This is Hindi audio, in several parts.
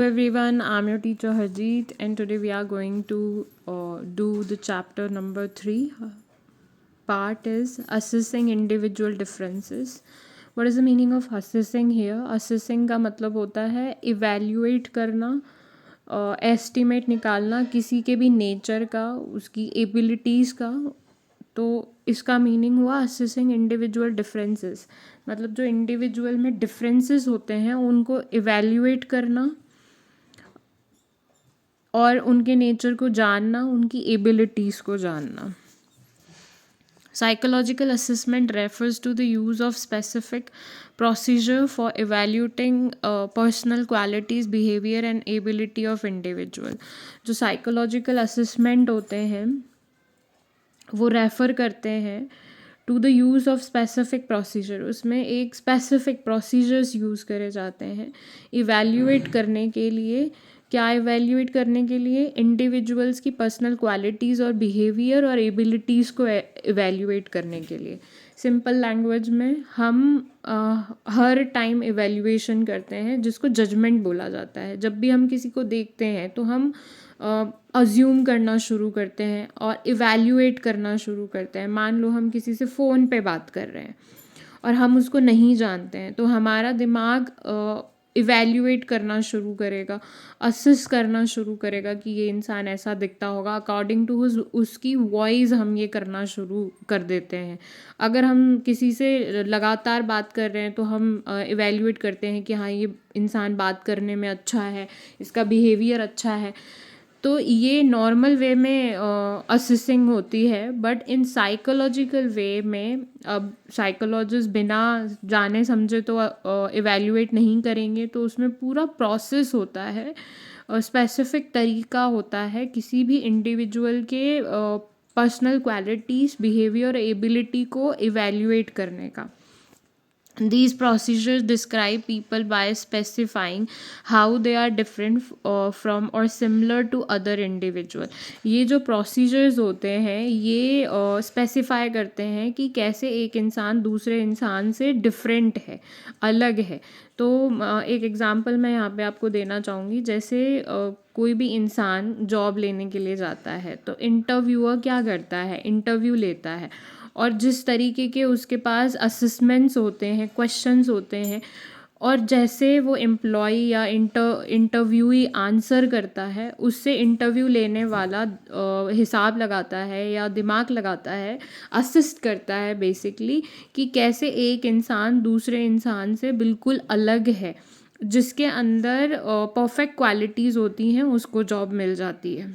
everyone, I'm your teacher Harjeet, and today we are going to do the chapter number 3. Part is assessing individual differences. What is the meaning of assessing here? Assessing का मतलब होता है evaluate करना, estimate निकालना किसी के भी nature का, उसकी abilities का. तो इसका मीनिंग हुआ असेसिंग इंडिविजुअल डिफरेंसेस, मतलब जो इंडिविजुअल में डिफरेंसेस होते हैं उनको इवैल्यूएट करना और उनके नेचर को जानना, उनकी एबिलिटीज़ को जानना. Psychological assessment refers to the use of specific procedure for evaluating personal qualities, behavior and ability of individual. जो psychological assessment होते हैं वो रेफ़र करते हैं to the use of specific procedure. उसमें एक स्पेसिफिक प्रोसीजर्स यूज़ करे जाते हैं इवैल्यूएट करने के लिए. क्या इवैल्यूएट करने के लिए? इंडिविजुअल्स की पर्सनल क्वालिटीज़ और बिहेवियर और एबिलिटीज़ को इवैल्यूएट करने के लिए. सिंपल लैंग्वेज में हम हर टाइम इवैल्यूएशन करते हैं जिसको जजमेंट बोला जाता है. जब भी हम किसी को देखते हैं तो हम अज्यूम करना शुरू करते हैं और इवैल्यूएट करना शुरू करते हैं. मान लो हम किसी से फ़ोन पे बात कर रहे हैं और हम उसको नहीं जानते हैं, तो हमारा दिमाग इवैल्यूएट करना शुरू करेगा, असिस करना शुरू करेगा कि ये इंसान ऐसा दिखता होगा. अकॉर्डिंग टू उसकी वॉइस हम ये करना शुरू कर देते हैं. अगर हम किसी से लगातार बात कर रहे हैं तो हम इवैल्यूएट करते हैं कि हाँ ये इंसान बात करने में अच्छा है, इसका बिहेवियर अच्छा है. तो ये नॉर्मल वे में असेसिंग होती है. बट इन साइकोलॉजिकल वे में अब साइकोलॉजिस्ट बिना जाने समझे तो इवैल्यूएट नहीं करेंगे. तो उसमें पूरा प्रोसेस होता है, स्पेसिफिक तरीका होता है किसी भी इंडिविजुअल के पर्सनल क्वालिटीज़, बिहेवियर, एबिलिटी को इवैल्यूएट करने का. These procedures describe people by specifying how they are different from or similar to other individual. ये जो procedures होते हैं ये specify करते हैं कि कैसे एक इंसान दूसरे इंसान से different है, अलग है. तो एक एग्ज़ाम्पल मैं यहाँ पे आपको देना चाहूँगी. जैसे कोई भी इंसान जॉब लेने के लिए जाता है तो इंटरव्यूअर क्या करता है? इंटरव्यू लेता है और जिस तरीके के उसके पास असेसमेंट्स होते हैं, क्वेश्चंस होते हैं, और जैसे वो एम्प्लॉई या इंटरव्यूई आंसर करता है उससे इंटरव्यू लेने वाला हिसाब लगाता है या दिमाग लगाता है, असिस्ट करता है बेसिकली कि कैसे एक इंसान दूसरे इंसान से बिल्कुल अलग है. जिसके अंदर परफेक्ट क्वालिटीज़ होती हैं उसको जॉब मिल जाती है.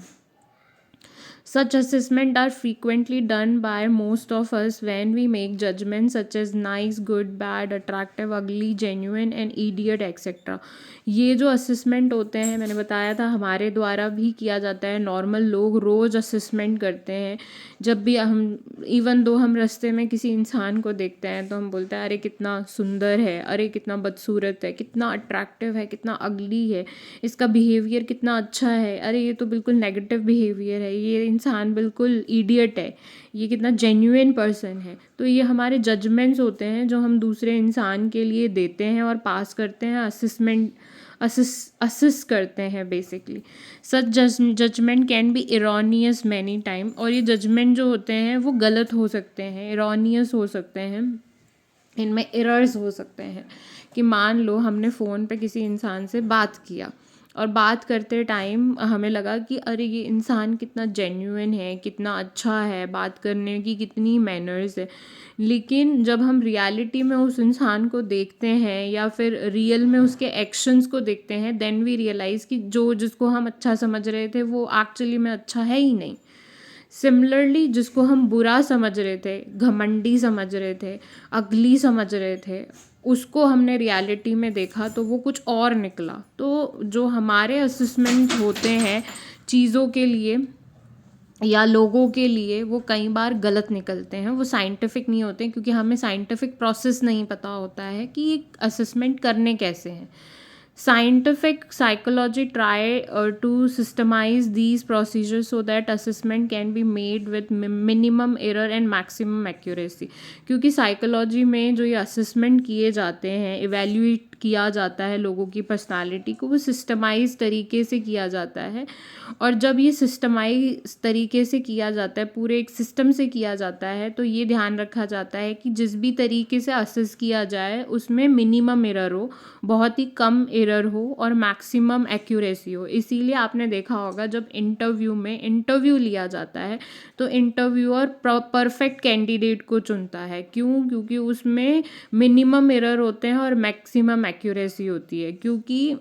Such assessments are frequently done by most of us when we make judgments such as nice, good, bad, attractive, ugly, genuine and idiot etc. ये जो असेसमेंट होते हैं मैंने बताया था हमारे द्वारा भी किया जाता है. नॉर्मल लोग रोज़ असेसमेंट करते हैं. जब भी हम इवन दो हम रास्ते में किसी इंसान को देखते हैं तो हम बोलते हैं अरे कितना सुंदर है, अरे कितना बदसूरत है, कितना अट्रैक्टिव है, कितना अगली है, इसका बिहेवियर कितना अच्छा है, अरे ये तो बिल्कुल नेगेटिव बिहेवियर है, ये इंसान बिल्कुल इडियट है, ये कितना जेन्युइन पर्सन है. तो ये हमारे जजमेंट्स होते हैं जो हम दूसरे इंसान के लिए देते हैं और पास करते हैं, असिस्ट करते हैं basically. Such judgement can be erroneous many time. और ये जजमेंट जो होते हैं वो गलत हो सकते हैं, इरोनियस हो सकते हैं, इनमें एरर्स हो सकते हैं. कि मान लो हमने फ़ोन पे किसी इंसान से बात किया और बात करते टाइम हमें लगा कि अरे ये इंसान कितना जेन्युइन है, कितना अच्छा है, बात करने की कितनी मैनर्स है. लेकिन जब हम रियलिटी में उस इंसान को देखते हैं या फिर रियल में उसके एक्शंस को देखते हैं देन वी रियलाइज़ कि जिसको हम अच्छा समझ रहे थे वो एक्चुअली में अच्छा है ही नहीं. सिमिलरली जिसको हम बुरा समझ रहे थे, घमंडी समझ रहे थे, अगली समझ रहे थे, उसको हमने रियलिटी में देखा तो वो कुछ और निकला. तो जो हमारे असेसमेंट होते हैं चीज़ों के लिए या लोगों के लिए वो कई बार गलत निकलते हैं, वो साइंटिफिक नहीं होते क्योंकि हमें साइंटिफिक प्रोसेस नहीं पता होता है कि ये असेसमेंट करने कैसे हैं. Scientific psychology try to systemize these procedures so that assessment can be made with minimum error and maximum accuracy. क्योंकि साइकोलॉजी में जो ये असेसमेंट किए जाते हैं, इवैल्यूएट किया जाता है लोगों की पर्सनालिटी को, वो सिस्टमाइज तरीके से किया जाता है। और जब ये सिस्टमाइज तरीके से किया जाता है, पूरे एक सिस्टम से किया जाता है, तो ये ध्यान रखा जाता है कि जिस भी तरीके से असेस किया जाए उसमें मिनिमम एरर हो, बहुत ही कम एरर हो और मैक्सिमम एक्यूरेसी हो। इसीलिए आपने देखा होगा जब इंटरव्यू में इंटरव्यू लिया जाता है तो इंटरव्यूअर परफेक्ट कैंडिडेट को चुनता है। क्यों? क्योंकि उसमें मिनिमम एरर होते हैं और मैक्सिमम एक्यूरेसी होती है। क्योंकि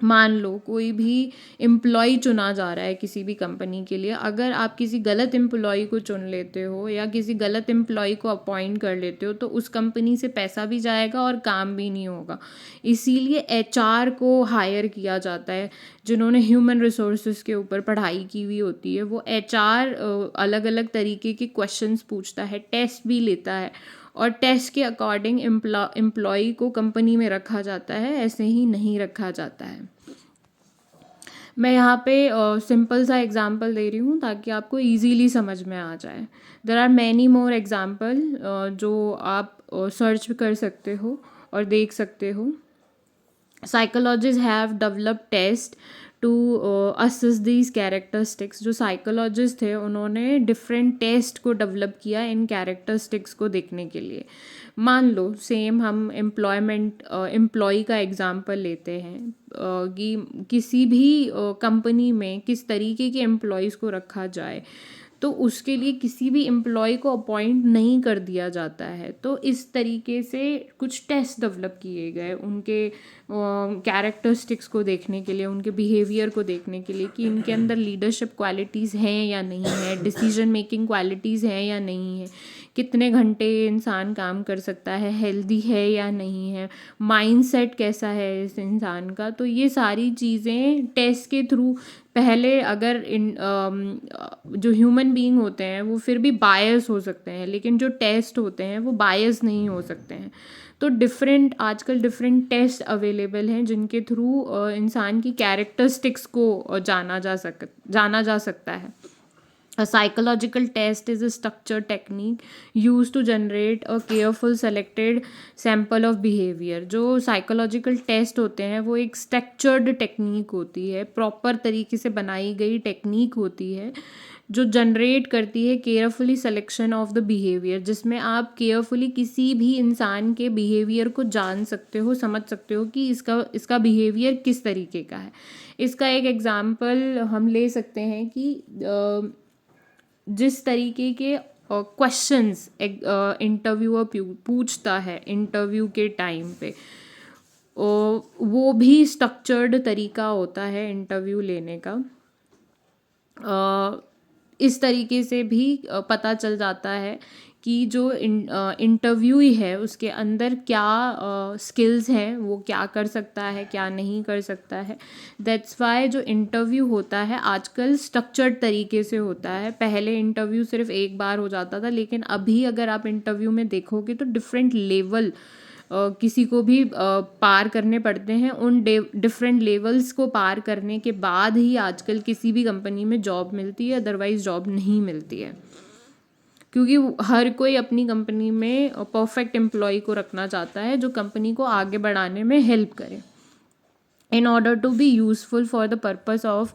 मान लो कोई भी एम्प्लॉय चुना जा रहा है किसी भी कंपनी के लिए, अगर आप किसी गलत एम्प्लॉय को चुन लेते हो या किसी गलत एम्प्लॉय को अपॉइंट कर लेते हो तो उस कंपनी से पैसा भी जाएगा और काम भी नहीं होगा। इसीलिए एचआर को हायर किया जाता है, जिन्होंने ह्यूमन रिसोर्सेज के ऊपर पढ़ाई की हुई होती है। वो एचआर अलग अलग तरीके के क्वेश्चंस पूछता है, टेस्ट भी लेता है और टेस्ट के अकॉर्डिंग एम्प्लॉय को कंपनी में रखा जाता है, ऐसे ही नहीं रखा जाता है। मैं यहाँ पे सिंपल सा एग्जांपल दे रही हूँ ताकि आपको इजीली समझ में आ जाए। There are many more example जो आप सर्च कर सकते हो और देख सकते हो। Psychologist have developed test to assess these characteristics. जो साइकोलॉजिस्ट थे उन्होंने डिफरेंट टेस्ट को डेवलप किया इन कैरेक्टरिस्टिक्स को देखने के लिए। मान लो सेम हम एम्प्लॉय का एग्जांपल लेते हैं कि किसी भी कंपनी में किस तरीके के एम्प्लॉयज़ को रखा जाए, तो उसके लिए किसी भी एम्प्लॉय को अपॉइंट नहीं कर दिया जाता है। तो इस तरीके से कुछ टेस्ट डेवलप किए गए उनके कैरेक्टरिस्टिक्स को देखने के लिए, उनके बिहेवियर को देखने के लिए कि इनके अंदर लीडरशिप क्वालिटीज़ हैं या नहीं है, डिसीजन मेकिंग क्वालिटीज़ हैं या नहीं है, कितने घंटे इंसान काम कर सकता है, हेल्दी है या नहीं है, माइंडसेट कैसा है इस इंसान का। तो ये सारी चीज़ें टेस्ट के थ्रू पहले अगर जो ह्यूमन बीइंग होते हैं वो फिर भी बायस हो सकते हैं, लेकिन जो टेस्ट होते हैं वो बायस नहीं हो सकते हैं। तो आजकल डिफरेंट टेस्ट अवेलेबल हैं जिनके थ्रू इंसान की कैरेक्टरिस्टिक्स को जाना जा सकता है। A psychological test is a structured technique used to generate a careful selected sample of behavior। जो psychological test होते हैं वो एक structured technique होती है, प्रॉपर तरीके से बनाई गई टेक्निक होती है जो जनरेट करती है carefully selection of the behaviour, जिसमें आप केयरफुली किसी भी इंसान के बिहेवियर को जान सकते हो, समझ सकते हो कि इसका बिहेवियर किस तरीके का है। इसका एक एग्जाम्पल हम ले सकते हैं कि जिस तरीके के क्वेश्चंस इंटरव्यूअर पूछता है इंटरव्यू के टाइम पे, वो भी स्ट्रक्चर्ड तरीका होता है इंटरव्यू लेने का। इस तरीके से भी पता चल जाता है कि जो इंटरव्यूई है उसके अंदर क्या स्किल्स हैं, वो क्या कर सकता है, क्या नहीं कर सकता है। दैट्स वाई जो इंटरव्यू होता है आजकल स्ट्रक्चर्ड तरीके से होता है। पहले इंटरव्यू सिर्फ एक बार हो जाता था, लेकिन अभी अगर आप इंटरव्यू में देखोगे तो डिफरेंट लेवल किसी को भी पार करने पड़ते हैं। उन डिफरेंट लेवल्स को पार करने के बाद ही आजकल किसी भी कंपनी में जॉब मिलती है, अदरवाइज जॉब नहीं मिलती है। क्योंकि हर कोई अपनी कंपनी में परफेक्ट एम्प्लॉय को रखना चाहता है जो कंपनी को आगे बढ़ाने में हेल्प करे। In order to be useful for the purpose of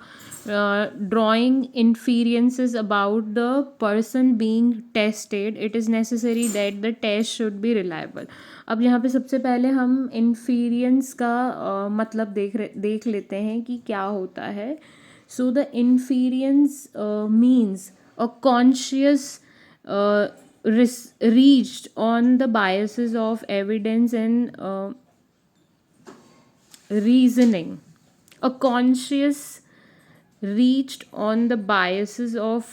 drawing inferences about the person being tested, it is necessary that the test should be reliable। अब यहाँ पे सबसे पहले हम inference का मतलब देख लेते हैं कि क्या होता है। So the inference means a conscious reached on the biases of evidence and reasoning, a conscious reached on the biases of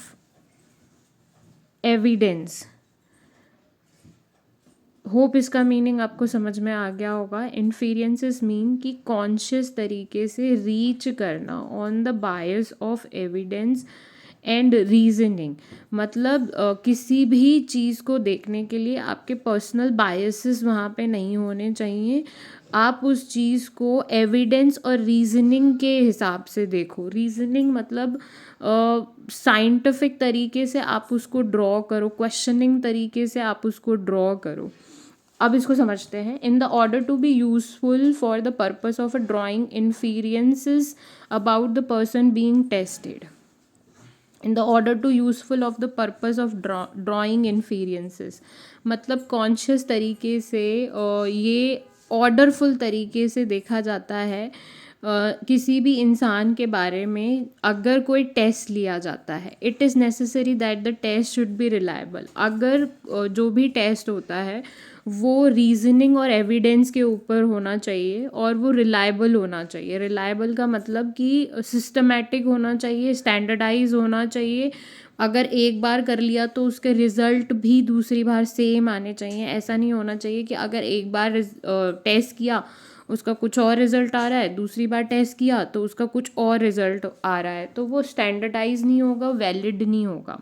evidence। Hope इसका मीनिंग आपको समझ में आ गया होगा। इन्फीरियंसेस मीन कि कॉन्शियस तरीके से रीच करना on the bias of evidence and reasoning. मतलब किसी भी चीज़ को देखने के लिए आपके पर्सनल बायसेस वहाँ पे नहीं होने चाहिए। आप उस चीज़ को एविडेंस और रीजनिंग के हिसाब से देखो। रीजनिंग मतलब साइंटिफिक तरीके से आप उसको ड्रॉ करो, क्वेश्चनिंग तरीके से आप उसको ड्रॉ करो। अब इसको समझते हैं. In the order to be useful for the purpose of a drawing inferences about the person being tested. In the order to useful of the purpose of drawing inferences, मतलब कॉन्शियस तरीके से ये ऑर्डरफुल तरीके से देखा जाता है किसी भी इंसान के बारे में. अगर कोई टेस्ट लिया जाता है, it is necessary that the test should be reliable. अगर जो भी टेस्ट होता है वो रीजनिंग और एविडेंस के ऊपर होना चाहिए और वो रिलायबल होना चाहिए. रिलायबल का मतलब कि सिस्टमेटिक होना चाहिए, स्टैंडर्डाइज होना चाहिए. अगर एक बार कर लिया तो उसके रिज़ल्ट भी दूसरी बार सेम आने चाहिए. ऐसा नहीं होना चाहिए कि अगर एक बार टेस्ट किया उसका कुछ और रिज़ल्ट आ रहा है, दूसरी बार टेस्ट किया तो उसका कुछ और रिज़ल्ट आ रहा है, तो वो स्टैंडर्डाइज नहीं होगा, वैलिड नहीं होगा.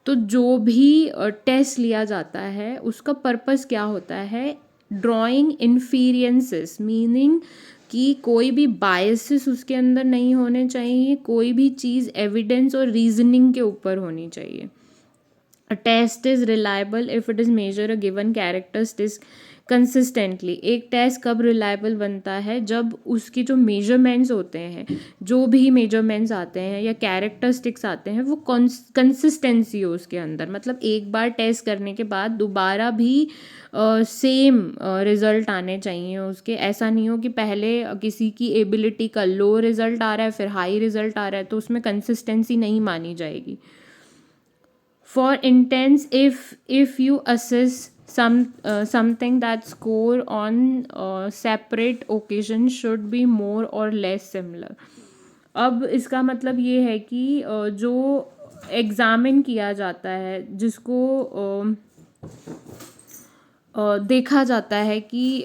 तो जो भी टेस्ट लिया जाता है उसका पर्पस क्या होता है? ड्राइंग इन्फीरियंसेस, मीनिंग कि कोई भी बायसेस उसके अंदर नहीं होने चाहिए, कोई भी चीज़ एविडेंस और रीजनिंग के ऊपर होनी चाहिए. A test is reliable if it is measure a given characteristics consistently. एक टेस्ट कब रिलायबल बनता है? जब उसकी जो मेजरमेंट्स होते हैं, जो भी मेजरमेंट्स आते हैं या कैरेक्टरिस्टिक्स आते हैं, वो कंसिस्टेंसी हो उसके अंदर. मतलब एक बार टेस्ट करने के बाद दोबारा भी सेम रिज़ल्ट आने चाहिए उसके. ऐसा नहीं हो कि पहले किसी की एबिलिटी का लो रिज़ल्ट आ रहा है फिर हाई रिज़ल्ट आ रहा है, तो उसमें कंसिस्टेंसी नहीं मानी जाएगी. For instance, if you assess something, that score on separate occasions should be more or less similar. अब इसका मतलब ये है कि जो एग्ज़ामिन किया जाता है, जिसको देखा जाता है कि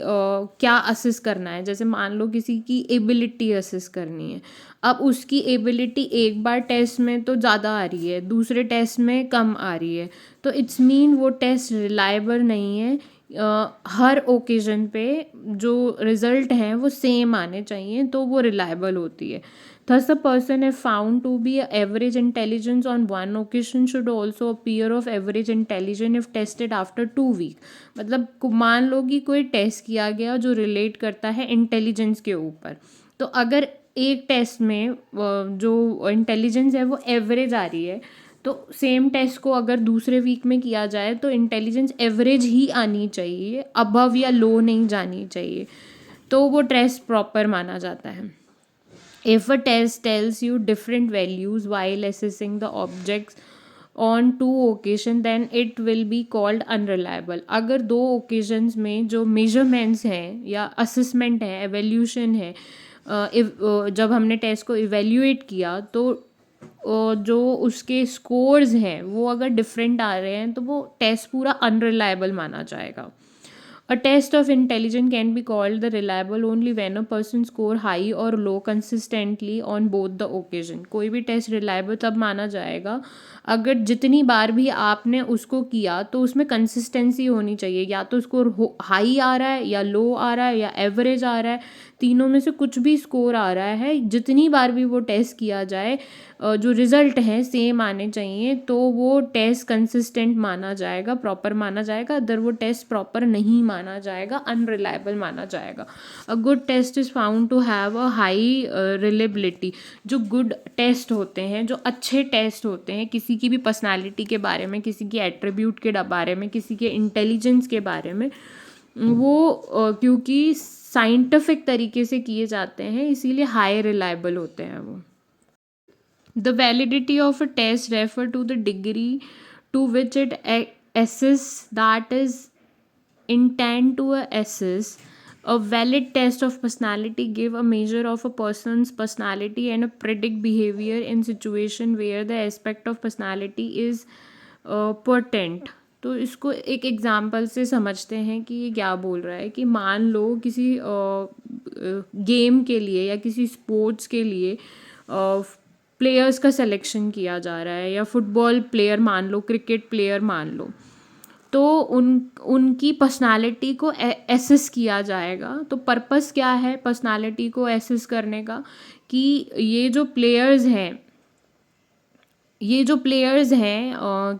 क्या असेस करना है. जैसे मान लो किसी की एबिलिटी असेस करनी है. अब उसकी एबिलिटी एक बार टेस्ट में तो ज़्यादा आ रही है, दूसरे टेस्ट में कम आ रही है, तो इट्स मीन वो टेस्ट रिलायबल नहीं है. हर ओकेजन पे जो रिज़ल्ट हैं वो सेम आने चाहिए, तो वो रिलायबल होती है. Thus, a person if found to be average intelligence on one occasion should also appear of average intelligence if tested after 2 weeks. मतलब मान लो कि कोई टेस्ट किया गया जो रिलेट करता है इंटेलिजेंस के ऊपर, तो अगर एक टेस्ट में जो इंटेलिजेंस है वो एवरेज आ रही है, तो सेम टेस्ट को अगर दूसरे वीक में किया जाए तो इंटेलिजेंस एवरेज ही आनी चाहिए, अबव या लो नहीं जानी चाहिए, तो वो टेस्ट प्रॉपर माना जाता है. If a test tells you different values while assessing the objects on 2 occasions, then it will be called unreliable. अगर 2 occasions में जो measurements हैं या assessment है, evaluation है, जब हमने टेस्ट को evaluate किया तो जो उसके scores हैं वो अगर different आ रहे हैं तो वो टेस्ट पूरा unreliable माना जाएगा. A test of intelligence can be called the reliable only when a person score high or low consistently on both the occasion. कोई भी टेस्ट रिलायबल तब माना जाएगा अगर जितनी बार भी आपने उसको किया तो उसमें कंसिस्टेंसी होनी चाहिए. या तो स्कोर हाई आ रहा है या लो आ रहा है या एवरेज आ रहा है, तीनों में से कुछ भी स्कोर आ रहा है, जितनी बार भी वो टेस्ट किया जाए जो रिज़ल्ट हैं सेम आने चाहिए, तो वो टेस्ट कंसिस्टेंट माना जाएगा, प्रॉपर माना जाएगा. अदर वो टेस्ट प्रॉपर नहीं माना जाएगा, अनरिलायबल माना जाएगा. A good test is found to have a high reliability. जो गुड टेस्ट होते हैं, जो अच्छे टेस्ट होते हैं किसी की भी पर्सनालिटी के बारे में, किसी की एट्रीब्यूट के बारे में, किसी के इंटेलिजेंस के बारे में, वो क्योंकि साइंटिफिक तरीके से किए जाते हैं इसीलिए हाई रिलायबल होते हैं वो. The validity of a test refer to the degree to which it assess that is intent to assess. A valid test of personality give a measure of a person's personality and a predict behavior in situation where the aspect of personality is pertinent. तो इसको एक एग्जांपल से समझते हैं कि ये क्या बोल रहा है. कि मान लो किसी गेम के लिए या किसी स्पोर्ट्स के लिए प्लेयर्स का सिलेक्शन किया जा रहा है, या फुटबॉल प्लेयर मान लो, क्रिकेट प्लेयर मान लो, तो उनकी पर्सनालिटी को एसेस किया जाएगा. तो पर्पस क्या है पर्सनालिटी को एसेस करने का? कि ये जो प्लेयर्स हैं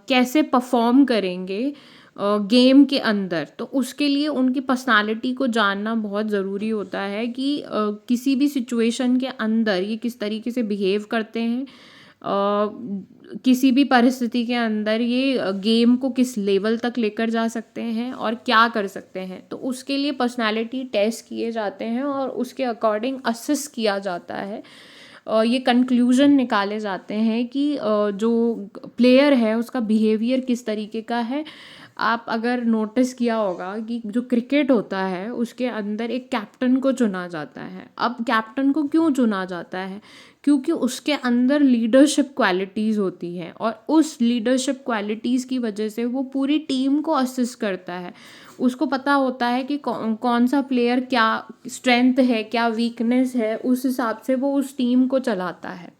कैसे परफॉर्म करेंगे गेम के अंदर, तो उसके लिए उनकी पर्सनालिटी को जानना बहुत ज़रूरी होता है कि किसी भी सिचुएशन के अंदर ये किस तरीके से बिहेव करते हैं, किसी भी परिस्थिति के अंदर ये गेम को किस लेवल तक लेकर जा सकते हैं और क्या कर सकते हैं। तो उसके लिए पर्सनालिटी टेस्ट किए जाते हैं और उसके अकॉर्डिंग असेस किया जाता है। ये कंक्लूजन निकाले जाते हैं कि जो प्लेयर है उसका बिहेवियर किस तरीके का है। आप अगर नोटिस किया होगा कि जो क्रिकेट होता है उसके अंदर एक कैप्टन को चुना जाता है। अब कैप्टन को क्यों चुना जाता है? क्योंकि उसके अंदर लीडरशिप क्वालिटीज़ होती हैं और उस लीडरशिप क्वालिटीज़ की वजह से वो पूरी टीम को असिस्ट करता है। उसको पता होता है कि कौन सा प्लेयर क्या स्ट्रेंथ है, क्या वीकनेस है, उस हिसाब से वो उस टीम को चलाता है।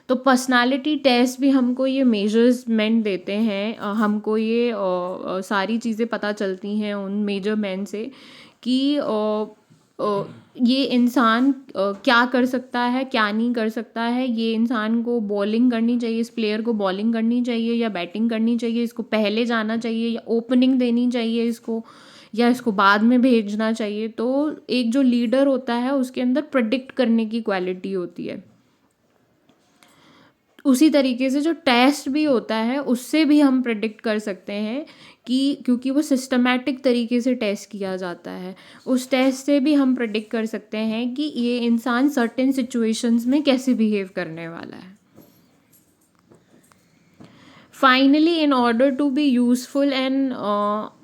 तो पर्सनालिटी टेस्ट भी हमको ये मेजरमेंट देते हैं, हमको ये सारी चीज़ें पता चलती हैं उन मेजरमेंट से कि ये इंसान क्या कर सकता है, क्या नहीं कर सकता है। ये इंसान को बॉलिंग करनी चाहिए, इस प्लेयर को बॉलिंग करनी चाहिए या बैटिंग करनी चाहिए, इसको पहले जाना चाहिए या ओपनिंग देनी चाहिए इसको, या इसको बाद में भेजना चाहिए। तो एक जो लीडर होता है उसके अंदर प्रेडिक्ट करने की क्वालिटी होती है। उसी तरीके से जो टेस्ट भी होता है उससे भी हम प्रेडिक्ट कर सकते हैं कि क्योंकि वो सिस्टमैटिक तरीके से टेस्ट किया जाता है, उस टेस्ट से भी हम प्रेडिक्ट कर सकते हैं कि ये इंसान सर्टेन सिचुएशंस में कैसे बिहेव करने वाला है। Finally, in order to be useful, and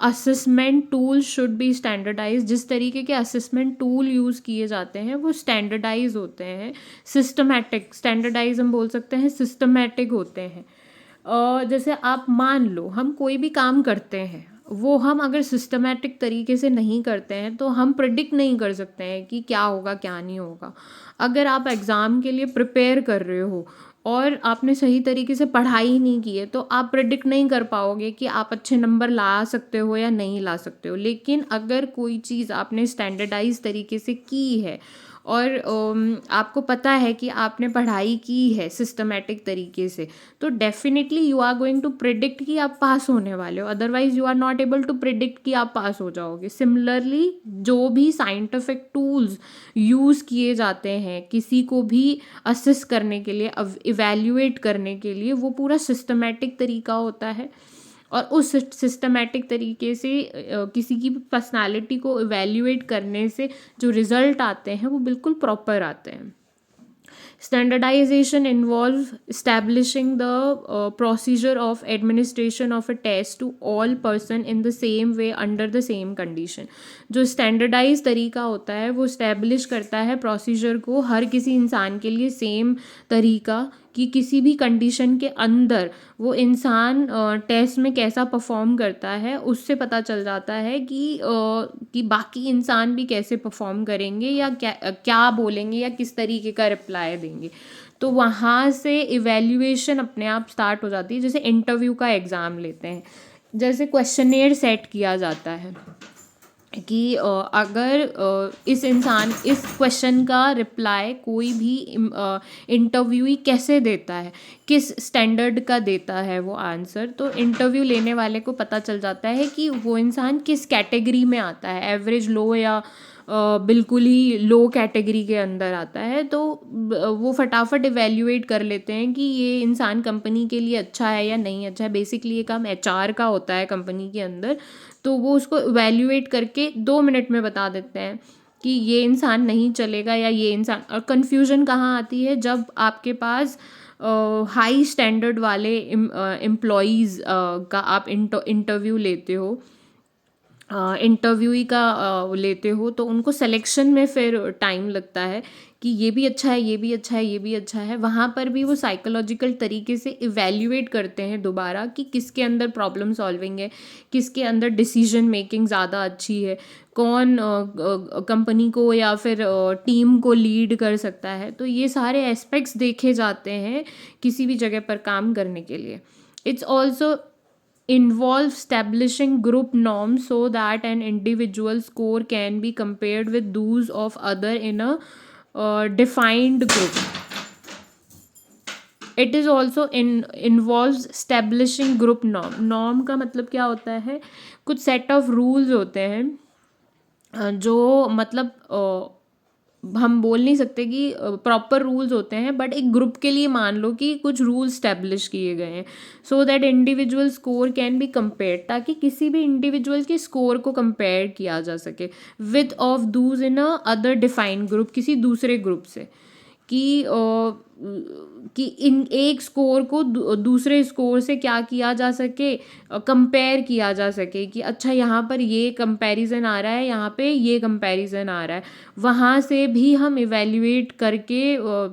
assessment tools should be standardized. जिस तरीके के assessment tool यूज़ किए जाते हैं वो standardize होते हैं, systematic, standardize हम बोल सकते हैं, systematic होते हैं। जैसे आप मान लो हम कोई भी काम करते हैं, वो हम अगर सिस्टमेटिक तरीके से नहीं करते हैं तो हम प्रिडिक्ट नहीं कर सकते हैं कि क्या होगा क्या नहीं होगा। अगर आप एग्ज़ाम के लिए प्रिपेयर कर रहे हो और आपने सही तरीके से पढ़ाई नहीं की है तो आप प्रिडिक्ट नहीं कर पाओगे कि आप अच्छे नंबर ला सकते हो या नहीं ला सकते हो। लेकिन अगर कोई चीज़ आपने स्टैंडर्डाइज तरीके से की है और आपको पता है कि आपने पढ़ाई की है सिस्टमेटिक तरीके से, तो definitely you are going to predict कि आप पास होने वाले हो। Otherwise you are not able to predict कि आप पास हो जाओगे। सिमिलरली जो भी साइंटिफिक टूल्स यूज़ किए जाते हैं किसी को भी असिस्ट करने के लिए, इवैल्यूएट करने के लिए, वो पूरा सिस्टमेटिक तरीका होता है और उस सिस्टमेटिक तरीके से किसी की पर्सनालिटी को इवैल्यूएट करने से जो रिज़ल्ट आते हैं वो बिल्कुल प्रॉपर आते हैं। Standardization involves establishing the procedure of administration of a test to all person in the same way under the same condition. जो standardize तरीका होता है वो establish करता है procedure को हर किसी इंसान के लिए same तरीका कि किसी भी कंडीशन के अंदर वो इंसान टेस्ट में कैसा परफॉर्म करता है, उससे पता चल जाता है कि बाकी इंसान भी कैसे परफॉर्म करेंगे या क्या बोलेंगे या किस तरीके का रिप्लाई देंगे। तो वहाँ से इवैल्यूएशन अपने आप स्टार्ट हो जाती है। जैसे इंटरव्यू का एग्ज़ाम लेते हैं, जैसे क्वेश्चनेयर सेट किया जाता है कि अगर इस क्वेश्चन का रिप्लाई कोई भी इंटरव्यूई कैसे देता है, किस स्टैंडर्ड का देता है वो आंसर, तो इंटरव्यू लेने वाले को पता चल जाता है कि वो इंसान किस कैटेगरी में आता है, एवरेज, लो या बिल्कुल ही लो कैटेगरी के अंदर आता है। तो वो फटाफट इवैल्यूएट कर लेते हैं कि ये इंसान कंपनी के लिए अच्छा है या नहीं अच्छा है। बेसिकली ये काम एचआर का होता है कंपनी के अंदर, तो वो उसको इवैल्यूएट करके 2 मिनट में बता देते हैं कि ये इंसान नहीं चलेगा या ये इंसान। और कन्फ्यूजन कहाँ आती है? जब आपके पास हाई स्टैंडर्ड वाले एम्प्लॉयज़ का आप इंटरव्यू लेते हो, इंटरव्यूई का लेते हो, तो उनको सिलेक्शन में फिर टाइम लगता है कि ये भी अच्छा है, ये भी अच्छा है, ये भी अच्छा है। वहाँ पर भी वो साइकोलॉजिकल तरीके से इवैल्यूएट करते हैं दोबारा कि किसके अंदर प्रॉब्लम सॉल्विंग है, किसके अंदर डिसीजन मेकिंग ज़्यादा अच्छी है, कौन कंपनी को या फिर टीम को लीड कर सकता है। तो ये सारे एस्पेक्ट्स देखे जाते हैं किसी भी जगह पर काम करने के लिए। It's also involve establishing group norms so that an individual score can be compared with those of other in a defined group. It is also involves establishing group norm. Norm का मतलब क्या होता है, कुछ सेट ऑफ रूल्स होते हैं जो मतलब हम बोल नहीं सकते कि प्रॉपर रूल्स होते हैं, बट एक ग्रुप के लिए मान लो कि कुछ रूल स्टैब्लिश किए गए हैं, so that individual score can be compare, ताकि किसी भी इंडिविजुअल के स्कोर को कंपेयर किया जा सके with of Dooj in a other defined group, किसी दूसरे ग्रुप से, कि कि इन एक स्कोर को दूसरे स्कोर से क्या किया जा सके, कंपेयर किया जा सके कि अच्छा यहाँ पर ये कंपैरिजन आ रहा है, यहाँ पे ये कंपैरिजन आ रहा है, वहाँ से भी हम इवेल्युएट करके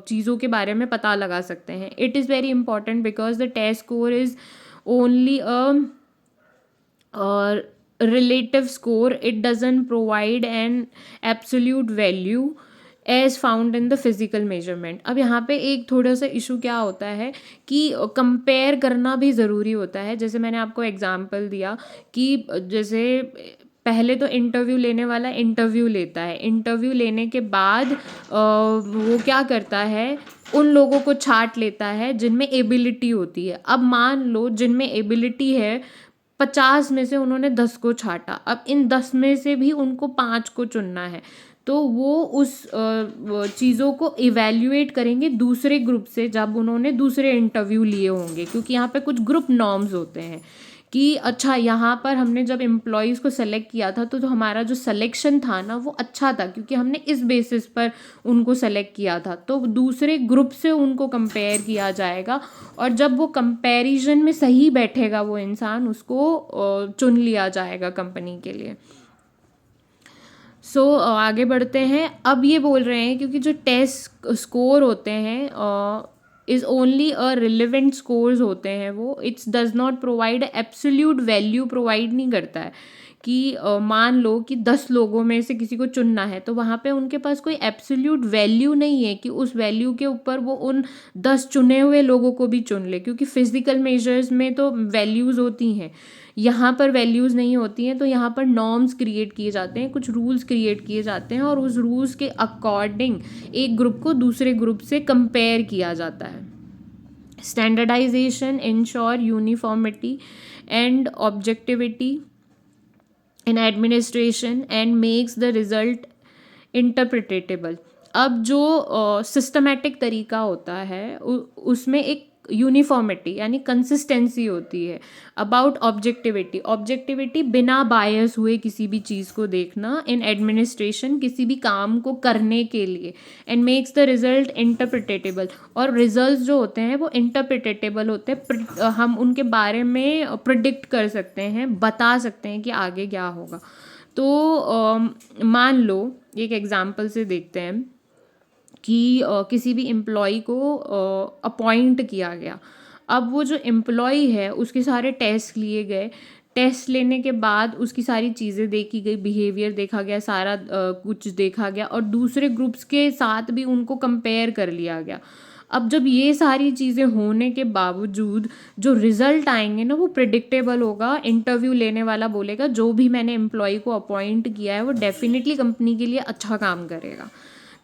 चीज़ों के बारे में पता लगा सकते हैं। It is very important because the test score is only relative score. It doesn't provide an absolute value as found in the physical measurement. अब यहाँ पे एक थोड़ा सा इशू क्या होता है कि कंपेयर करना भी ज़रूरी होता है। जैसे मैंने आपको एग्जांपल दिया कि जैसे पहले तो इंटरव्यू लेने वाला इंटरव्यू लेता है, इंटरव्यू लेने के बाद वो क्या करता है, उन लोगों को छांट लेता है जिनमें एबिलिटी होती है। अब मान लो जिनमें एबिलिटी है 50 में से उन्होंने 10 को छांटा, अब इन 10 में से भी उनको 5 को चुनना है, तो वो उस चीज़ों को इवैल्यूएट करेंगे दूसरे ग्रुप से जब उन्होंने दूसरे इंटरव्यू लिए होंगे, क्योंकि यहाँ पे कुछ ग्रुप नॉर्म्स होते हैं कि अच्छा यहाँ पर हमने जब एम्प्लॉयज़ को सेलेक्ट किया था तो हमारा जो सिलेक्शन था ना वो अच्छा था, क्योंकि हमने इस बेसिस पर उनको सेलेक्ट किया था। तो दूसरे ग्रुप से उनको कंपेयर किया जाएगा, और जब वो कंपैरिजन में सही बैठेगा वो इंसान, उसको चुन लिया जाएगा कंपनी के लिए। सो आगे बढ़ते हैं। अब ये बोल रहे हैं क्योंकि जो टेस्ट स्कोर होते हैं is only a relevant scores होते हैं, वो it's does not provide absolute value, provide नहीं करता है कि मान लो कि 10 लोगों में से किसी को चुनना है, तो वहाँ पे उनके पास कोई एब्सोल्यूट वैल्यू नहीं है कि उस वैल्यू के ऊपर वो उन 10 चुने हुए लोगों को भी चुन ले, क्योंकि फिजिकल मेजर्स में तो वैल्यूज़ होती हैं, यहाँ पर वैल्यूज़ नहीं होती हैं। तो यहाँ पर नॉर्म्स क्रिएट किए जाते हैं, कुछ रूल्स क्रिएट किए जाते हैं, और उस रूल्स के अकॉर्डिंग एक ग्रुप को दूसरे ग्रुप से कंपेयर किया जाता है। Standardisation ensure uniformity and objectivity in administration and makes the result interpretable. अब जो सिस्टमेटिक तरीका होता है उसमें एक यूनिफॉर्मिटी यानी कंसिस्टेंसी होती है। अबाउट ऑब्जेक्टिविटी, ऑब्जेक्टिविटी बिना बायस हुए किसी भी चीज़ को देखना, इन एडमिनिस्ट्रेशन किसी भी काम को करने के लिए, एंड मेक्स द रिजल्ट इंटरप्रिटेटेबल, और रिजल्ट जो होते हैं वो इंटरप्रिटेटेबल होते हैं, हम उनके बारे में प्रिडिक्ट कर सकते हैं, बता सकते हैं कि आगे क्या होगा। तो मान लो एक एग्जांपल से देखते हैं कि किसी भी एम्प्लॉय को अपॉइंट किया गया। अब वो जो एम्प्लॉय है उसके सारे टेस्ट लिए गए, टेस्ट लेने के बाद उसकी सारी चीज़ें देखी गई, बिहेवियर देखा गया, सारा कुछ देखा गया, और दूसरे ग्रुप्स के साथ भी उनको कंपेयर कर लिया गया। अब जब ये सारी चीज़ें होने के बावजूद जो रिज़ल्ट आएंगे ना वो प्रिडिक्टेबल होगा। इंटरव्यू लेने वाला बोलेगा जो भी मैंने एम्प्लॉय को अपॉइंट किया है वो डेफिनेटली कंपनी के लिए अच्छा काम करेगा।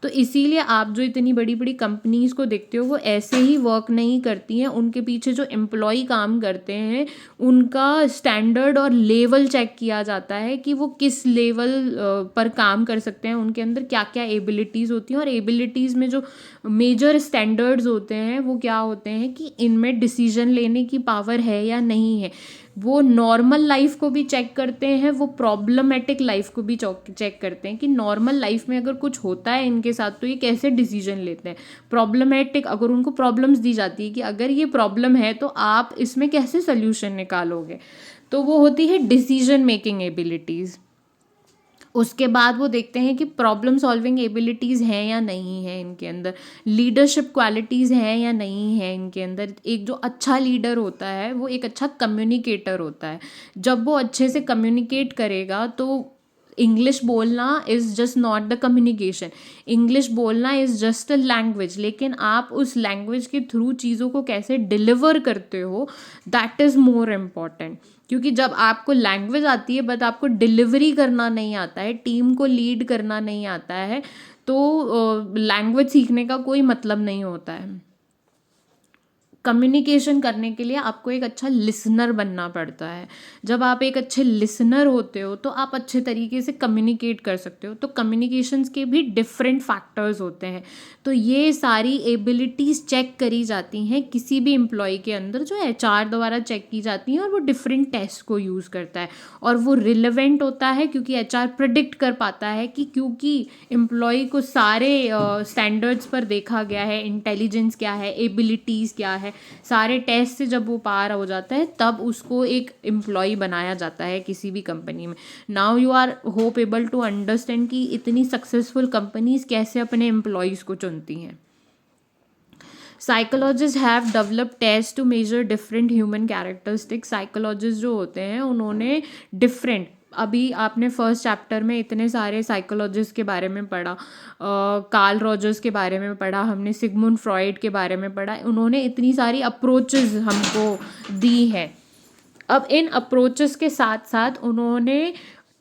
तो इसीलिए आप जो इतनी बड़ी बड़ी कंपनीज़ को देखते हो वो ऐसे ही वर्क नहीं करती हैं, उनके पीछे जो एम्प्लॉय काम करते हैं उनका स्टैंडर्ड और लेवल चेक किया जाता है कि वो किस लेवल पर काम कर सकते हैं, उनके अंदर क्या क्या एबिलिटीज़ होती हैं। और एबिलिटीज़ में जो मेजर स्टैंडर्ड्स होते हैं वो क्या होते हैं कि इनमें डिसीजन लेने की पावर है या नहीं है। वो नॉर्मल लाइफ को भी चेक करते हैं, वो प्रॉब्लमेटिक लाइफ को भी चेक करते हैं कि नॉर्मल लाइफ में अगर कुछ होता है इनके साथ तो ये कैसे डिसीजन लेते हैं। प्रॉब्लमेटिक, अगर उनको प्रॉब्लम्स दी जाती है कि अगर ये प्रॉब्लम है तो आप इसमें कैसे सोल्यूशन निकालोगे, तो वो होती है डिसीजन मेकिंग एबिलिटीज़। उसके बाद वो देखते हैं कि प्रॉब्लम सॉल्विंग एबिलिटीज़ हैं या नहीं है इनके अंदर, लीडरशिप क्वालिटीज़ हैं या नहीं है इनके अंदर। एक जो अच्छा लीडर होता है वो एक अच्छा कम्युनिकेटर होता है। जब वो अच्छे से कम्युनिकेट करेगा तो इंग्लिश बोलना is just not the communication, English बोलना इज़ जस्ट अ लैंग्वेज, लेकिन आप उस लैंग्वेज के थ्रू चीज़ों को कैसे डिलीवर करते हो दैट इज़ मोर इम्पॉर्टेंट। क्योंकि जब आपको लैंग्वेज आती है बट आपको डिलीवरी करना नहीं आता है, टीम को लीड करना नहीं आता है, तो लैंग्वेज सीखने का कोई मतलब नहीं होता है। कम्युनिकेशन करने के लिए आपको एक अच्छा लिसनर बनना पड़ता है। जब आप एक अच्छे लिसनर होते हो तो आप अच्छे तरीके से कम्युनिकेट कर सकते हो। तो कम्युनिकेशंस के भी डिफरेंट फैक्टर्स होते हैं। तो ये सारी एबिलिटीज़ चेक करी जाती हैं किसी भी एम्प्लॉय के अंदर, जो एचआर द्वारा चेक की जाती हैं, और वो डिफरेंट टेस्ट को यूज़ करता है। और वो रिलेवेंट होता है क्योंकि एचआर प्रिडिक्ट कर पाता है कि क्योंकि एम्प्लॉय को सारे स्टैंडर्ड्स पर देखा गया है, इंटेलिजेंस क्या है, एबिलिटीज़ क्या है, सारे टेस्ट से जब वो पार हो जाता है तब उसको एक एम्प्लॉय बनाया जाता है किसी भी कंपनी में। Now you are hope able to understand कि इतनी सक्सेसफुल कंपनीज कैसे अपने एम्प्लॉयज़ को चुनती हैं। Psychologist have develop test to measure different human characteristics. Psychologist जो होते हैं उन्होंने डिफरेंट, अभी आपने फर्स्ट चैप्टर में इतने सारे साइकोलॉजिस्ट के बारे में पढ़ा, कार्ल रॉजर्स के बारे में पढ़ा, हमने सिगमुंड फ्रॉइड के बारे में पढ़ा, उन्होंने इतनी सारी अप्रोचेस हमको दी हैं। अब इन अप्रोचेस के साथ साथ उन्होंने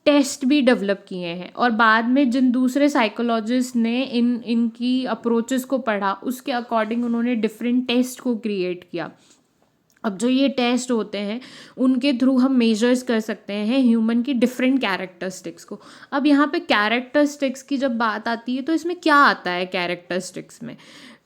टेस्ट भी डेवलप किए हैं, और बाद में जिन दूसरे साइकोलॉजिस्ट ने इनकी अप्रोचेस को पढ़ा उसके अकॉर्डिंग उन्होंने डिफरेंट टेस्ट को क्रिएट किया। अब जो ये टेस्ट होते हैं उनके थ्रू हम मेजर्स कर सकते हैं ह्यूमन की डिफरेंट कैरेक्टरिस्टिक्स को। अब यहाँ पे कैरेक्टरिस्टिक्स की जब बात आती है तो इसमें क्या आता है कैरेक्टरिस्टिक्स में,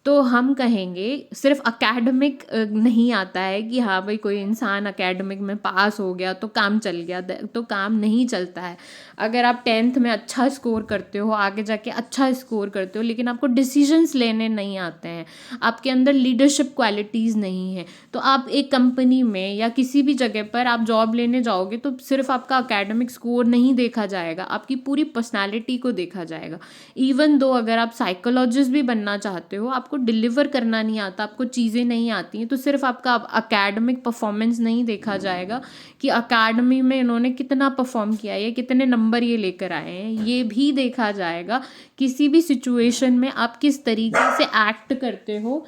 तो हम कहेंगे सिर्फ अकेडमिक नहीं आता है कि हाँ भाई कोई इंसान अकेडमिक में पास हो गया तो काम चल गया, तो काम नहीं चलता है। अगर आप 10th में अच्छा स्कोर करते हो, आगे जाके अच्छा स्कोर करते हो, लेकिन आपको डिसीजंस लेने नहीं आते हैं, आपके अंदर लीडरशिप क्वालिटीज़ नहीं है, तो आप एक कंपनी में या किसी भी जगह पर आप जॉब लेने जाओगे तो सिर्फ आपका अकेडमिक स्कोर नहीं देखा जाएगा, आपकी पूरी पर्सनैलिटी को देखा जाएगा। इवन दो अगर आप साइकोलॉजिस्ट भी बनना चाहते हो, आपको डिलीवर करना नहीं आता, आपको चीज़ें नहीं आती हैं, तो सिर्फ आपका अकेडमिक परफॉर्मेंस नहीं देखा जाएगा कि अकेडमी में इन्होंने कितना परफॉर्म किया है, कितने नंबर ये लेकर आए हैं, ये भी देखा जाएगा। किसी भी सिचुएशन में आप किस तरीके से एक्ट करते हो,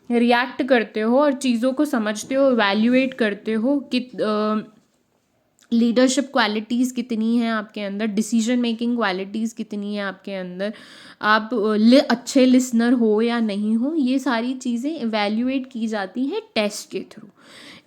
रिएक्ट करते हो और चीज़ों को समझते हो, इवैल्यूएट करते हो कि लीडरशिप क्वालिटीज़ कितनी हैं आपके अंदर, डिसीजन मेकिंग क्वालिटीज़ कितनी हैं आपके अंदर, आप अच्छे लिसनर हो या नहीं हो, ये सारी चीज़ें इवैल्यूएट की जाती हैं टेस्ट के through.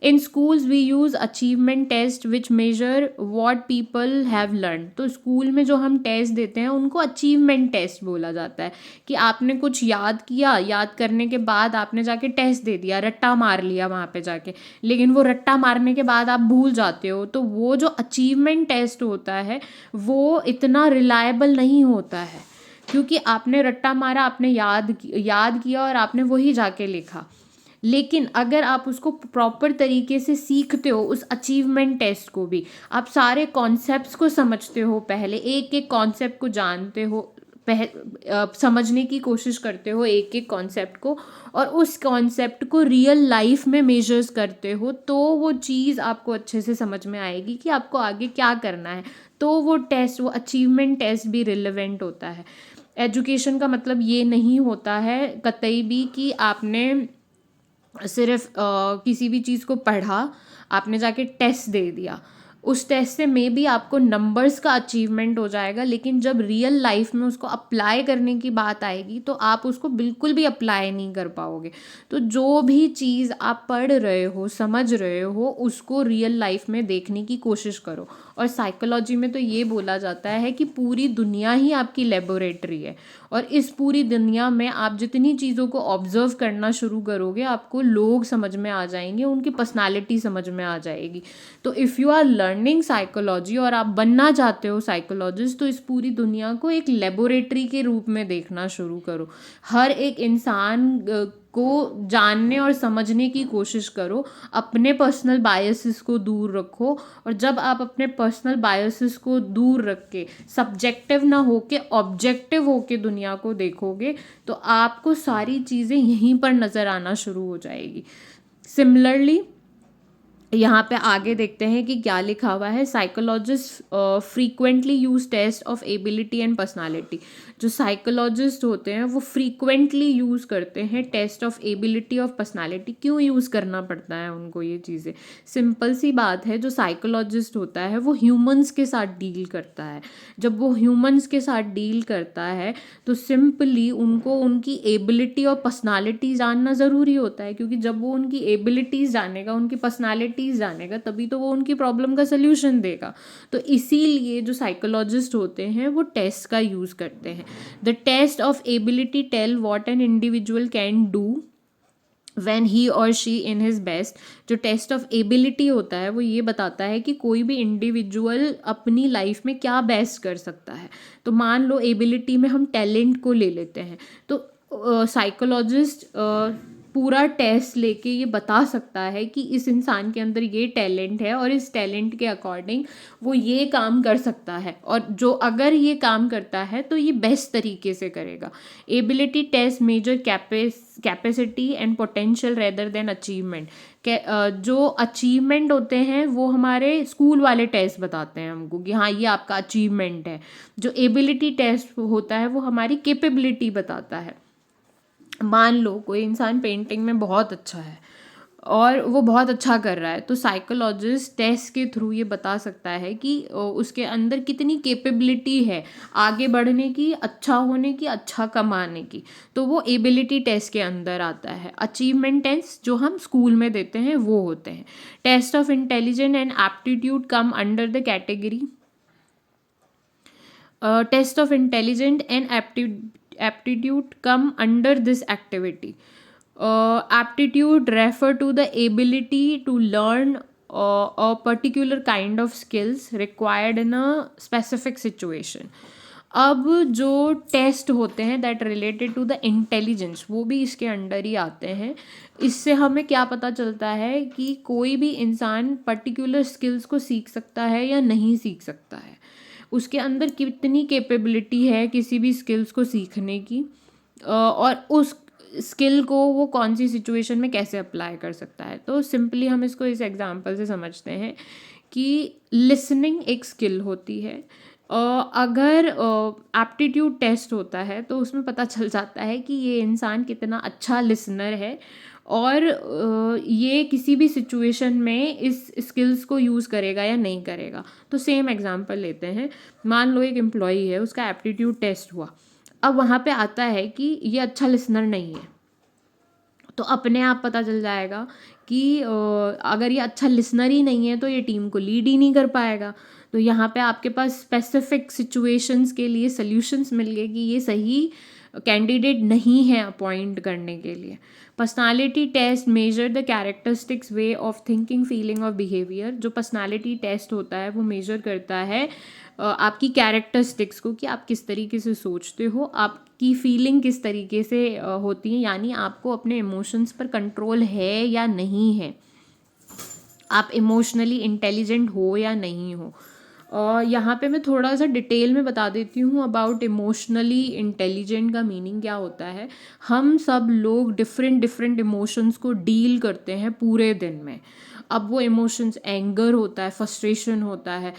In schools we use achievement test which measure what people have learn. तो स्कूल में जो हम टेस्ट देते हैं उनको अचीवमेंट टेस्ट बोला जाता है कि आपने कुछ याद किया, याद करने के बाद आपने जाके टेस्ट दे दिया, रट्टा मार लिया वहाँ पे जाके, लेकिन वो रट्टा मारने के बाद आप भूल जाते हो, तो वो जो अचीवमेंट टेस्ट होता है वो इतना रिलायबल नहीं होता है, क्योंकि आपने रट्टा मारा, आपने याद किया और आपने वही जाके लिखा। लेकिन अगर आप उसको प्रॉपर तरीके से सीखते हो, उस अचीवमेंट टेस्ट को भी आप सारे कॉन्सेप्ट्स को समझते हो, पहले एक एक कॉन्सेप्ट को जानते हो, समझने की कोशिश करते हो एक एक कॉन्सेप्ट को, और उस कॉन्सेप्ट को रियल लाइफ में मेजर्स करते हो, तो वो चीज़ आपको अच्छे से समझ में आएगी कि आपको आगे क्या करना है। तो वो टेस्ट, वो अचीवमेंट टेस्ट भी रिलेवेंट होता है। एजुकेशन का मतलब ये नहीं होता है कतई भी कि आपने सिर्फ किसी भी चीज़ को पढ़ा, आपने जाके टेस्ट दे दिया, उस टेस्ट से मे बी आपको नंबर्स का अचीवमेंट हो जाएगा, लेकिन जब रियल लाइफ में उसको अप्लाई करने की बात आएगी तो आप उसको बिल्कुल भी अप्लाई नहीं कर पाओगे। तो जो भी चीज़ आप पढ़ रहे हो, समझ रहे हो, उसको रियल लाइफ में देखने की कोशिश करो। और साइकोलॉजी में तो ये बोला जाता है कि पूरी दुनिया ही आपकी लेबोरेटरी है, और इस पूरी दुनिया में आप जितनी चीज़ों को ऑब्जर्व करना शुरू करोगे, आपको लोग समझ में आ जाएंगे, उनकी पर्सनालिटी समझ में आ जाएगी। तो if you are learning psychology और आप बनना चाहते हो साइकोलॉजिस्ट, तो इस पूरी दुनिया को एक लेबोरेटरी के रूप में देखना शुरू करो। हर एक इंसान को जानने और समझने की कोशिश करो, अपने पर्सनल बायसेस को दूर रखो, और जब आप अपने पर्सनल बायसेस को दूर रख के सब्जेक्टिव ना होके ऑब्जेक्टिव होके दुनिया को देखोगे, तो आपको सारी चीज़ें यहीं पर नज़र आना शुरू हो जाएगी। सिमिलरली यहाँ पे आगे देखते हैं कि क्या लिखा हुआ है। Psychologist frequently use test of ability and personality. जो साइकोलॉजिस्ट होते हैं वो फ्रीक्वेंटली यूज़ करते हैं test of ability of personality. क्यों यूज़ करना पड़ता है उनको ये चीज़ें? सिंपल सी बात है, जो साइकोलॉजिस्ट होता है वो ह्यूमंस के साथ डील करता है। जब वो ह्यूमंस के साथ डील करता है तो सिंपली उनको उनकी एबिलिटी और पर्सनालिटी जानना ज़रूरी होता है, क्योंकि जब वो उनकी एबिलिटीज़ जानेगा, उनकी पर्सनालिटीज़ जानेगा, तभी तो वो उनकी प्रॉब्लम का सल्यूशन देगा। तो इसीलिए जो साइकोलॉजिस्ट होते हैं वो टेस्ट का यूज़ करते हैं। The test of ability tell what an individual can do when he or she in his best। जो टेस्ट ऑफ एबिलिटी होता है वो ये बताता है कि कोई भी इंडिविजुअल अपनी लाइफ में क्या बेस्ट कर सकता है। तो मान लो एबिलिटी में हम टैलेंट को ले लेते हैं, तो साइकोलॉजिस्ट पूरा टेस्ट लेके ये बता सकता है कि इस इंसान के अंदर ये टैलेंट है और इस टैलेंट के अकॉर्डिंग वो ये काम कर सकता है, और जो अगर ये काम करता है तो ये बेस्ट तरीके से करेगा। Ability test measure capacity and potential rather than achievement. जो अचीवमेंट होते हैं वो हमारे स्कूल वाले टेस्ट बताते हैं हमको कि हाँ ये आपका अचीवमेंट है। जो एबिलिटी टेस्ट होता है वो हमारी कैपेबिलिटी बताता है। मान लो कोई इंसान पेंटिंग में बहुत अच्छा है और वो बहुत अच्छा कर रहा है, तो साइकोलॉजिस्ट टेस्ट के थ्रू ये बता सकता है कि उसके अंदर कितनी कैपेबिलिटी है आगे बढ़ने की, अच्छा होने की, अच्छा कमाने की। तो वो एबिलिटी टेस्ट के अंदर आता है। अचीवमेंट टेस्ट जो हम स्कूल में देते हैं वो होते हैं। Test of intelligence and aptitude come under the category. Test of intelligent and aptitude come under this activity. Aptitude refer to the ability to learn a particular kind of skills required in a specific situation. अब जो टेस्ट होते हैं that related to the intelligence वो भी इसके अंडर ही आते हैं। इससे हमें क्या पता चलता है कि कोई भी इंसान पर्टिकुलर स्किल्स को सीख सकता है या नहीं सीख सकता है, उसके अंदर कितनी कैपेबिलिटी है किसी भी स्किल्स को सीखने की, और उस स्किल को वो कौन सी सिचुएशन में कैसे अप्लाई कर सकता है। तो सिंपली हम इसको इस एग्जांपल से समझते हैं कि लिसनिंग एक स्किल होती है। अगर एप्टीट्यूड टेस्ट होता है तो उसमें पता चल जाता है कि ये इंसान कितना अच्छा लिसनर है और ये किसी भी सिचुएशन में इस स्किल्स को यूज़ करेगा या नहीं करेगा। तो सेम एग्जांपल लेते हैं। मान लो एक एम्प्लॉई है, उसका एप्टीट्यूड टेस्ट हुआ, अब वहाँ पे आता है कि ये अच्छा लिसनर नहीं है, तो अपने आप पता चल जाएगा कि अगर ये अच्छा लिसनर ही नहीं है तो ये टीम को लीड ही नहीं कर पाएगा। तो यहाँ पे आपके पास स्पेसिफिक सिचुएशंस के लिए सॉल्यूशंस मिल गए कि ये सही कैंडिडेट नहीं है अपॉइंट करने के लिए। Personality test measure the characteristics way of thinking, feeling और बिहेवियर। जो पर्सनालिटी टेस्ट होता है वो मेजर करता है आपकी कैरेक्टरिस्टिक्स को, कि आप किस तरीके से सोचते हो, आपकी फीलिंग किस तरीके से होती है, यानी आपको अपने इमोशंस पर कंट्रोल है या नहीं है, आप इमोशनली इंटेलिजेंट हो या नहीं हो। और यहाँ पे मैं थोड़ा सा डिटेल में बता देती हूँ अबाउट इमोशनली इंटेलिजेंट का मीनिंग क्या होता है। हम सब लोग डिफरेंट इमोशंस को डील करते हैं पूरे दिन में। अब वो इमोशंस एंगर होता है, फ्रस्ट्रेशन होता है,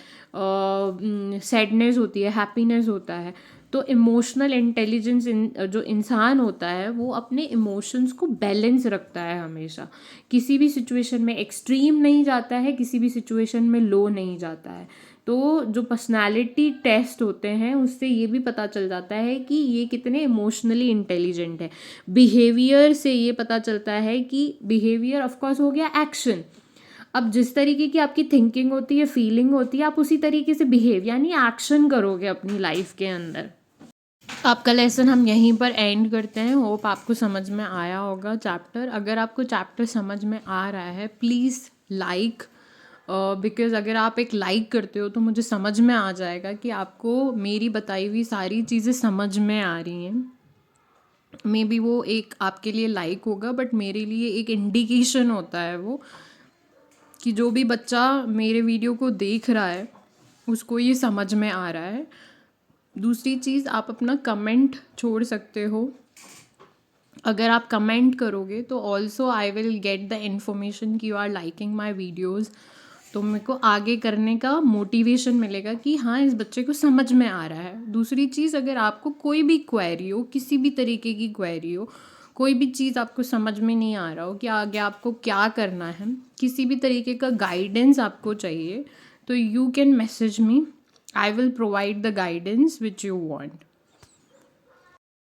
सैडनेस होती है, हैप्पीनेस होता है। तो इमोशनल इंटेलिजेंस जो इंसान होता है वो अपने इमोशंस को बैलेंस रखता है हमेशा। किसी भी सिचुएशन में एक्सट्रीम नहीं जाता है, किसी भी सिचुएशन में लो नहीं जाता है। तो जो पर्सनालिटी टेस्ट होते हैं उससे ये भी पता चल जाता है कि ये कितने इमोशनली इंटेलिजेंट है। बिहेवियर से ये पता चलता है कि बिहेवियर ऑफ कोर्स हो गया एक्शन। अब जिस तरीके की आपकी थिंकिंग होती है, फीलिंग होती है, आप उसी तरीके से बिहेव यानी एक्शन करोगे अपनी लाइफ के अंदर। आपका लेसन हम यहीं पर एंड करते हैं। होप आपको समझ में आया होगा चैप्टर। अगर आपको चैप्टर समझ में आ रहा है प्लीज़ लाइक, बिकॉज़ अगर आप एक लाइक करते हो तो मुझे समझ में आ जाएगा कि आपको मेरी बताई हुई सारी चीज़ें समझ में आ रही हैं। मे बी वो एक आपके लिए लाइक होगा, बट मेरे लिए एक इंडिकेशन होता है वो कि जो भी बच्चा मेरे वीडियो को देख रहा है उसको ये समझ में आ रहा है। दूसरी चीज़, आप अपना कमेंट छोड़ सकते हो अगर आप कमेंट करोगे तो also I will get the information कि you are liking my videos, तो मेरे को आगे करने का मोटिवेशन मिलेगा कि हाँ इस बच्चे को समझ में आ रहा है। दूसरी चीज़, अगर आपको कोई भी क्वेरी हो, किसी भी तरीके की क्वेरी हो, कोई भी चीज़ आपको समझ में नहीं आ रहा हो कि आगे आपको क्या करना है, किसी भी तरीके का गाइडेंस आपको चाहिए, तो you can message me, I will provide the guidance which you want.